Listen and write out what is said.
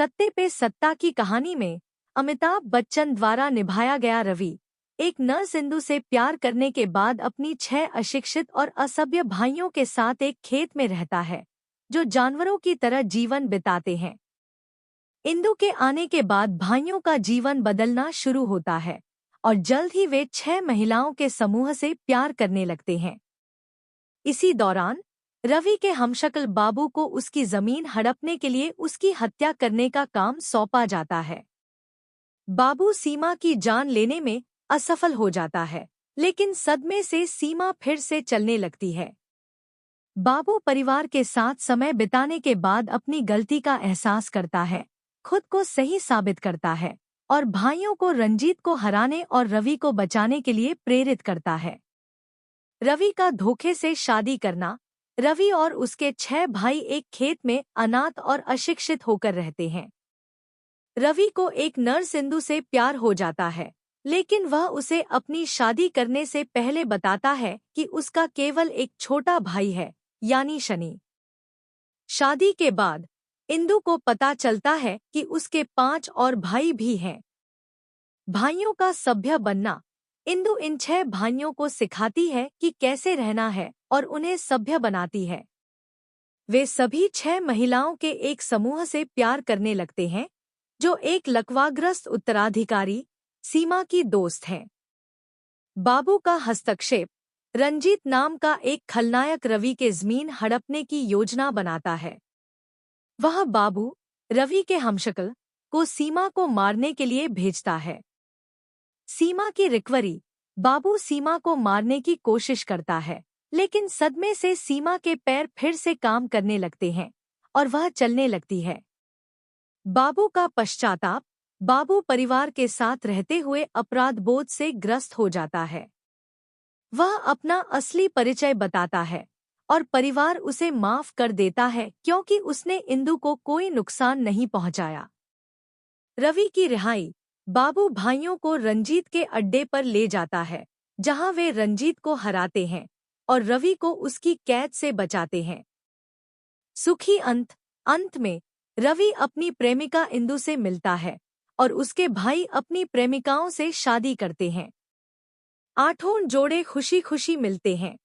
सत्ते पे सत्ता की कहानी में अमिताभ बच्चन द्वारा निभाया गया रवि एक नर्स इंदु से प्यार करने के बाद अपनी 6 अशिक्षित और असभ्य भाइयों के साथ एक खेत में रहता है, जो जानवरों की तरह जीवन बिताते हैं। इंदु के आने के बाद भाइयों का जीवन बदलना शुरू होता है और जल्द ही वे 6 महिलाओं के समूह से प्यार करने लगते हैं। इसी दौरान रवि के हमशक्ल बाबू को उसकी जमीन हड़पने के लिए उसकी हत्या करने का काम सौंपा जाता है। बाबू सीमा की जान लेने में असफल हो जाता है, लेकिन सदमे से सीमा फिर से चलने लगती है। बाबू परिवार के साथ समय बिताने के बाद अपनी गलती का एहसास करता है, खुद को सही साबित करता है और भाइयों को रंजीत को हराने और रवि को बचाने के लिए प्रेरित करता है। रवि का धोखे से शादी करना। रवि और उसके 6 भाई एक खेत में अनाथ और अशिक्षित होकर रहते हैं। रवि को एक नर्स इंदु से प्यार हो जाता है, लेकिन वह उसे अपनी शादी करने से पहले बताता है कि उसका केवल एक छोटा भाई है, यानी शनि। शादी के बाद इंदु को पता चलता है कि उसके 5 और भाई भी हैं। भाइयों का सभ्य बनना। इंदु इन 6 भाइयों को सिखाती है कि कैसे रहना है और उन्हें सभ्य बनाती है। वे सभी 6 महिलाओं के एक समूह से प्यार करने लगते हैं, जो एक लकवाग्रस्त उत्तराधिकारी सीमा की दोस्त हैं। बाबू का हस्तक्षेप। रंजीत नाम का एक खलनायक रवि के जमीन हड़पने की योजना बनाता है। वह बाबू, रवि के हमशक्ल, को सीमा को मारने के लिए भेजता है। सीमा की रिकवरी। बाबू सीमा को मारने की कोशिश करता है, लेकिन सदमे से सीमा के पैर फिर से काम करने लगते हैं और वह चलने लगती है। बाबू का पश्चाताप। बाबू परिवार के साथ रहते हुए अपराध बोध से ग्रस्त हो जाता है। वह अपना असली परिचय बताता है और परिवार उसे माफ कर देता है क्योंकि उसने इंदु को कोई नुकसान नहीं पहुंचाया। रवि की रिहाई। बाबू भाइयों को रंजीत के अड्डे पर ले जाता है, जहां वे रंजीत को हराते हैं और रवि को उसकी कैद से बचाते हैं। सुखी अंत। अंत में रवि अपनी प्रेमिका इंदु से मिलता है और उसके भाई अपनी प्रेमिकाओं से शादी करते हैं। 8 जोड़े खुशी खुशी मिलते हैं।